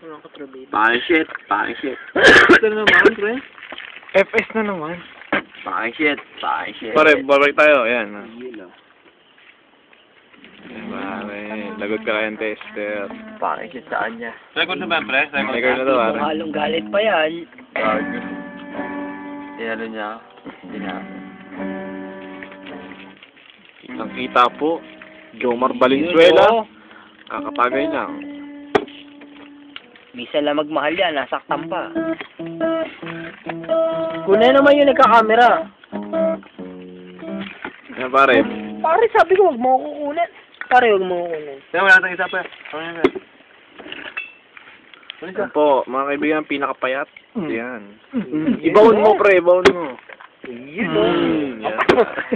Ano ka, pre, baby? Pangit shit. Ito na naman, pre. FS na naman. Pangit shit. Pare, babalik tayo. Ayan. Yun, oh. Ayan, pare. Lagot ka kayong tester. Pangit shit sa kanya. Record na to, pare. Halong galit pa yan. Gago. Tinalo niya. Kitang-kita po. Jomar Valenzuela. Kakapagay lang. Bisa lang magmahal yan, nasaktan pa. Kunay naman yung nagkakamera. Ayan, pare. Pare, sabi ko, huwag mo ko kukunin. Pare, huwag mo ko kunin. Kaya wala tayong isa pa. Ayan po, mga kaibigan, pinakapayat. Ayan. Ibawon mo, pre. Ibawon mo. Yun, no? Yan.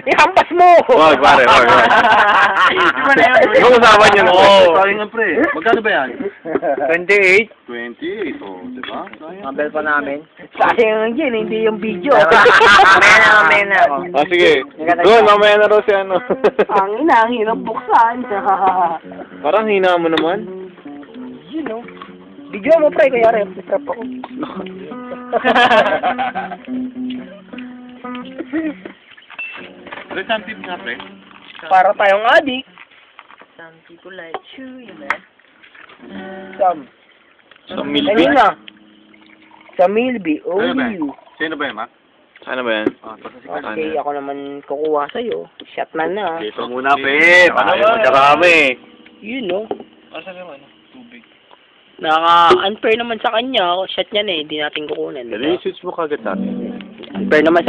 Ihampas mo! Wag, pare. Ibang usapan yun. Oo. Sorry nga, pre. Magkano ba yan? 28. 28, oh. Diba? Mabel pa namin. Sayang yun, hindi yung video. Mamaya na. Ah, sige. Doon, mamaya na raw si ano. Ang ina, ang hirap buksan. Parang hina mo naman. Yun, no? Video mo, pre, kaya rin. Trap ako. Pre, saan tip nga, pre? Para tayong adik. Some people like you, you know. Sam. Sa Ayun Milby. nga. Sa Milby. Oh, Ano ba? you. Sino ba yan, Mac? Ano ba yan? Ah, tapos si Okay, ako naman kukuha sa'yo. Shotman na. Dito muna, pre. Ano ba? Magkarami. Yun, no? Asan naman? Tubig. Naka-unfair naman sa kanya. Shot niya na eh. Hindi natin kukunin. Dali, switch mo kagad natin. Unfair naman